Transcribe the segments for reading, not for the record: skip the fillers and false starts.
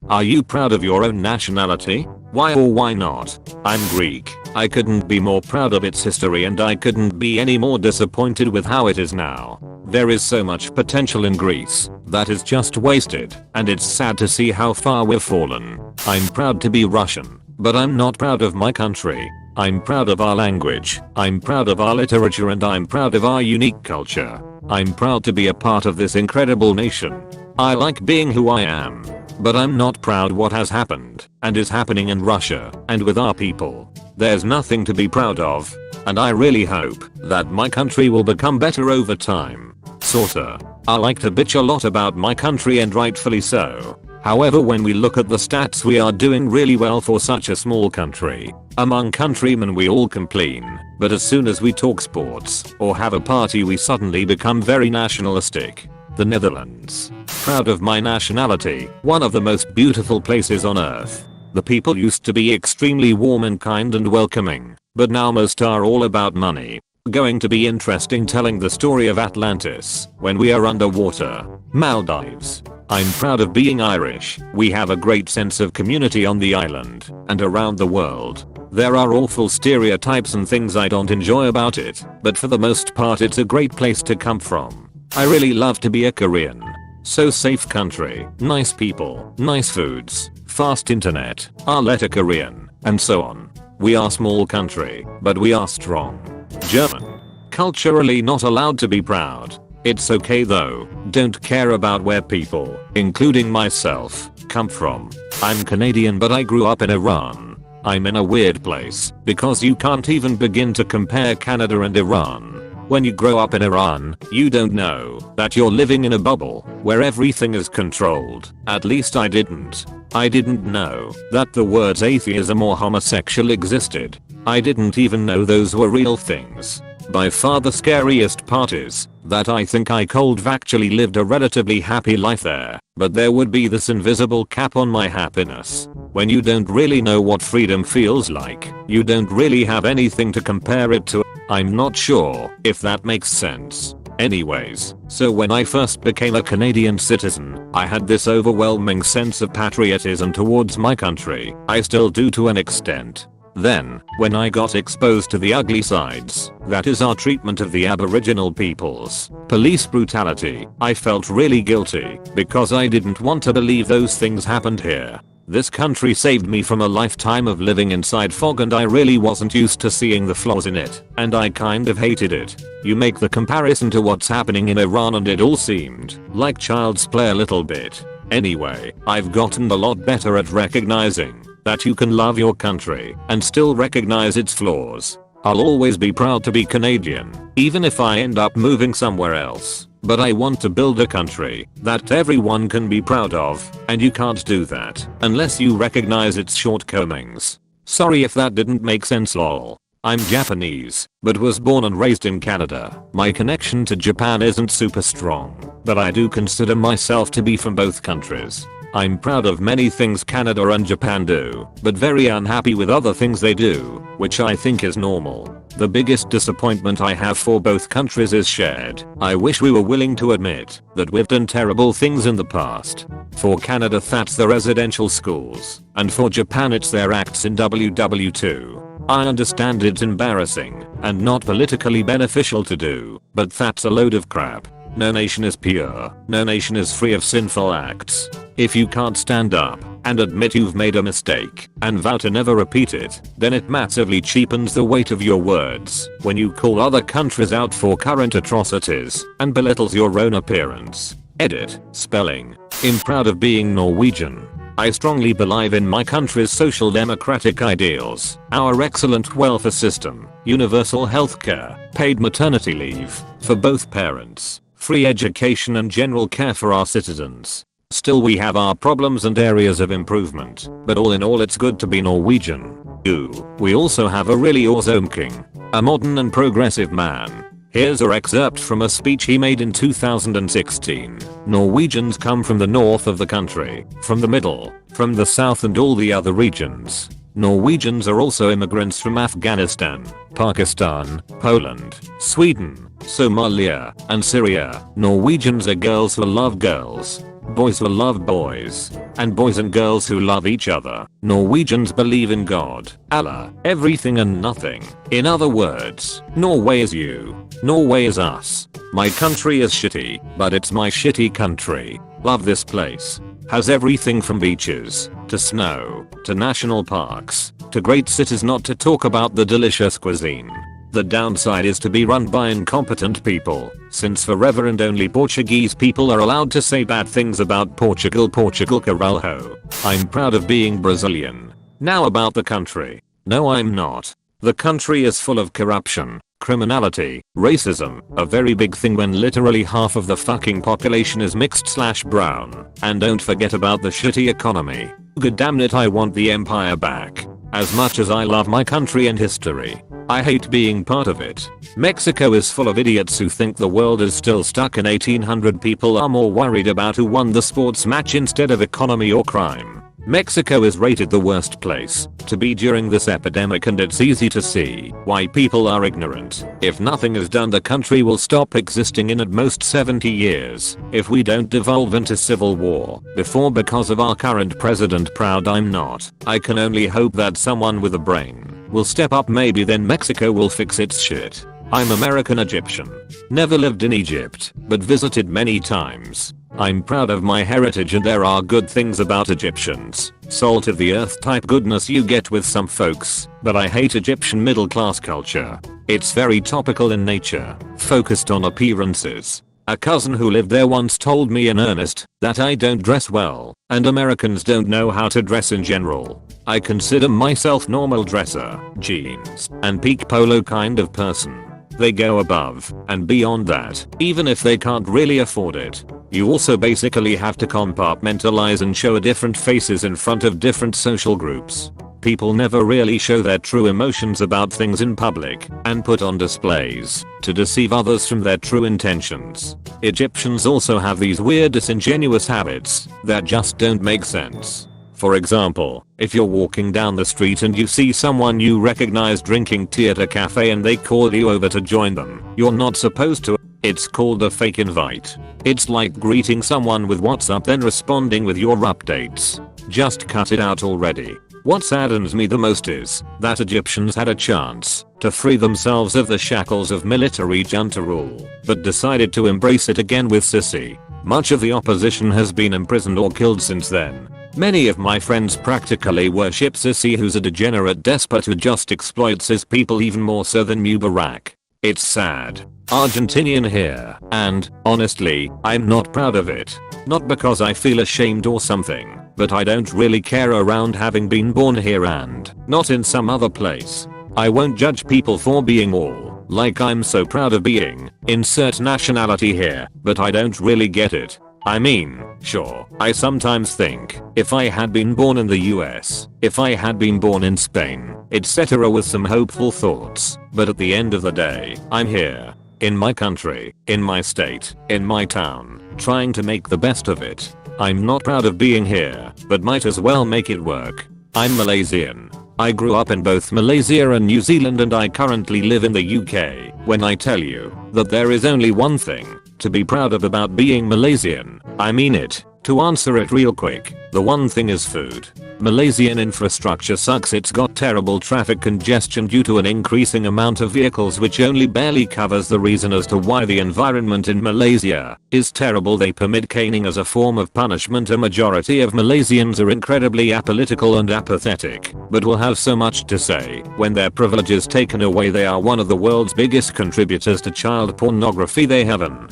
Are you proud of your own nationality? Why or why not? I'm Greek. I couldn't be more proud of its history and I couldn't be any more disappointed with how it is now. There is so much potential in Greece that is just wasted, and it's sad to see how far we've fallen. I'm proud to be Russian, but I'm not proud of my country. I'm proud of our language, I'm proud of our literature, and I'm proud of our unique culture. I'm proud to be a part of this incredible nation. I like being who I am, but I'm not proud what has happened and is happening in Russia and with our people. There's nothing to be proud of, and I really hope that my country will become better over time. Sorta. I like to bitch a lot about my country, and rightfully so. However, when we look at the stats, we are doing really well for such a small country. Among countrymen we all complain, but as soon as we talk sports or have a party we suddenly become very nationalistic. The Netherlands. Proud of my nationality, one of the most beautiful places on earth. The people used to be extremely warm and kind and welcoming, but now most are all about money. Going to be interesting telling the story of Atlantis when we are underwater. Maldives. I'm proud of being Irish. We have a great sense of community on the island and around the world. There are awful stereotypes and things I don't enjoy about it, but for the most part it's a great place to come from. I really love to be a Korean. So safe country, nice people, nice foods, fast internet, our letter Korean, and so on. We are small country, but we are strong. German. Culturally not allowed to be proud. It's okay though, don't care about where people, including myself, come from. I'm Canadian but I grew up in Iran. I'm in a weird place because you can't even begin to compare Canada and Iran. When you grow up in Iran, you don't know that you're living in a bubble where everything is controlled. At least I didn't. I didn't know that the words atheism or homosexual existed. I didn't even know those were real things. By far the scariest part is that I think I could have actually lived a relatively happy life there, but there would be this invisible cap on my happiness. When you don't really know what freedom feels like, you don't really have anything to compare it to. I'm not sure if that makes sense. Anyways, so when I first became a Canadian citizen, I had this overwhelming sense of patriotism towards my country. I still do to an extent. Then, when I got exposed to the ugly sides, that is our treatment of the Aboriginal peoples, police brutality, I felt really guilty because I didn't want to believe those things happened here. This country saved me from a lifetime of living inside fog, and I really wasn't used to seeing the flaws in it, and I kind of hated it. You make the comparison to what's happening in Iran and it all seemed like child's play a little bit. Anyway, I've gotten a lot better at recognizing that you can love your country and still recognize its flaws. I'll always be proud to be Canadian, even if I end up moving somewhere else. But I want to build a country that everyone can be proud of, and you can't do that unless you recognize its shortcomings. Sorry if that didn't make sense lol. I'm Japanese, but was born and raised in Canada. My connection to Japan isn't super strong, but I do consider myself to be from both countries. I'm proud of many things Canada and Japan do, but very unhappy with other things they do, which I think is normal. The biggest disappointment I have for both countries is shared. I wish we were willing to admit that we've done terrible things in the past. For Canada that's the residential schools, and for Japan it's their acts in WW2. I understand it's embarrassing and not politically beneficial to do, but that's a load of crap. No nation is pure. No nation is free of sinful acts. If you can't stand up and admit you've made a mistake and vow to never repeat it, then it massively cheapens the weight of your words when you call other countries out for current atrocities and belittles your own appearance. Edit. Spelling. I'm proud of being Norwegian. I strongly believe in my country's social democratic ideals, our excellent welfare system, universal healthcare, paid maternity leave for both parents, free education and general care for our citizens. Still we have our problems and areas of improvement, but all in all it's good to be Norwegian. Ooh, we also have a really awesome king, a modern and progressive man. Here's an excerpt from a speech he made in 2016. Norwegians come from the north of the country, from the middle, from the south and all the other regions. Norwegians are also immigrants from Afghanistan, Pakistan, Poland, Sweden, Somalia, and Syria. Norwegians are girls who love girls. Boys will love boys. And boys and girls who love each other. Norwegians believe in God, Allah, everything and nothing. In other words, Norway is you. Norway is us. My country is shitty, but it's my shitty country. Love this place. Has everything from beaches, to snow, to national parks, to great cities, not to talk about the delicious cuisine. The downside is to be run by incompetent people, since forever and only Portuguese people are allowed to say bad things about Portugal. Portugal caralho. I'm proud of being Brazilian. Now about the country. No, I'm not. The country is full of corruption, criminality, racism, a very big thing when literally half of the fucking population is mixed/brown. And don't forget about the shitty economy. God damn it, I want the empire back. As much as I love my country and history, I hate being part of it. Mexico is full of idiots who think the world is still stuck in 1800. People are more worried about who won the sports match instead of economy or crime. Mexico is rated the worst place to be during this epidemic, and it's easy to see why people are ignorant. If nothing is done, the country will stop existing in at most 70 years if we don't devolve into civil war before, because of our current president. Proud I'm not. I can only hope that someone with a brain will step up. Maybe then Mexico will fix its shit. I'm American Egyptian. Never lived in Egypt, but visited many times. I'm proud of my heritage, and there are good things about Egyptians. Salt of the earth type goodness you get with some folks, but I hate Egyptian middle class culture. It's very topical in nature, focused on appearances. A cousin who lived there once told me in earnest that I don't dress well, and Americans don't know how to dress in general. I consider myself normal dresser, jeans, and peak polo kind of person. They go above and beyond that, even if they can't really afford it. You also basically have to compartmentalize and show different faces in front of different social groups. People never really show their true emotions about things in public and put on displays to deceive others from their true intentions. Egyptians also have these weird disingenuous habits that just don't make sense. For example, if you're walking down the street and you see someone you recognize drinking tea at a cafe and they call you over to join them, you're not supposed to. It's called a fake invite. It's like greeting someone with "What's up" then responding with your updates. Just cut it out already. What saddens me the most is that Egyptians had a chance to free themselves of the shackles of military junta rule, but decided to embrace it again with Sisi. Much of the opposition has been imprisoned or killed since then. Many of my friends practically worship Sisi, who's a degenerate despot who just exploits his people even more so than Mubarak. It's sad. Argentinian here, and, honestly, I'm not proud of it. Not because I feel ashamed or something, but I don't really care around having been born here and not in some other place. I won't judge people for being all like I'm so proud of being insert nationality here, but I don't really get it. I mean, sure, I sometimes think, if I had been born in the US, if I had been born in Spain, etc., with some hopeful thoughts, but at the end of the day, I'm here, in my country, in my state, in my town, trying to make the best of it. I'm not proud of being here, but might as well make it work. I'm Malaysian. I grew up in both Malaysia and New Zealand, and I currently live in the UK. When I tell you that there is only one thing to be proud of about being Malaysian, I mean it. To answer it real quick, the one thing is food. Malaysian infrastructure sucks. It's got terrible traffic congestion due to an increasing amount of vehicles, which only barely covers the reason as to why the environment in Malaysia is terrible. They permit caning as a form of punishment. A majority of Malaysians are incredibly apolitical and apathetic, but will have so much to say when their privilege is taken away. They are one of the world's biggest contributors to child pornography. They have an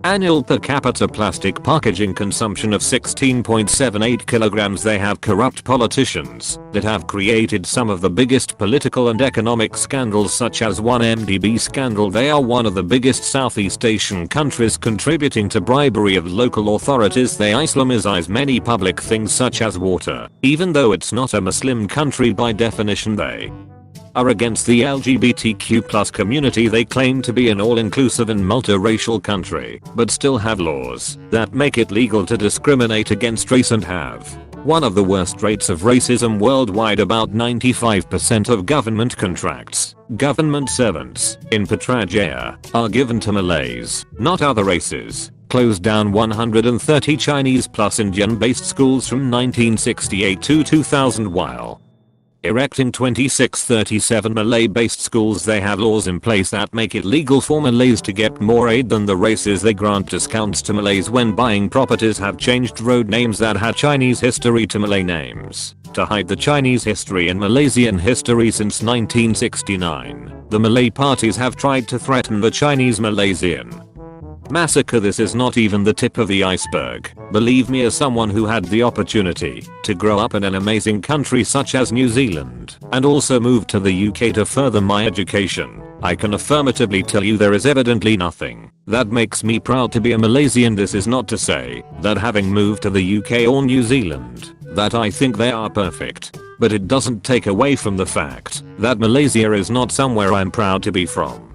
annual per capita plastic packaging consumption of 16.78 kilograms. They have corrupt politicians that have created some of the biggest political and economic scandals, such as 1MDB scandal. They are one of the biggest Southeast Asian countries contributing to bribery of local authorities. They Islamize many public things such as water. Even though it's not a Muslim country by definition, they are against the LGBTQ+ community. They claim to be an all-inclusive and multiracial country, but still have laws that make it legal to discriminate against race and have one of the worst rates of racism worldwide. About 95% of government contracts, government servants in Putrajaya, are given to Malays, not other races. closed down 130 Chinese plus Indian based schools from 1968 to 2000 while erecting 2637 Malay-based schools. They have laws in place that make it legal for Malays to get more aid than the races. They grant discounts to Malays when buying properties, have changed road names that had Chinese history to Malay names to hide the Chinese history and Malaysian history since 1969. The Malay parties have tried to threaten the Chinese Malaysian massacre. This is not even the tip of the iceberg. Believe me, as someone who had the opportunity to grow up in an amazing country such as New Zealand and also moved to the UK to further my education, I can affirmatively tell you there is evidently nothing that makes me proud to be a Malaysian. This is not to say that having moved to the UK or New Zealand that I think they are perfect, but it doesn't take away from the fact that Malaysia is not somewhere I'm proud to be from.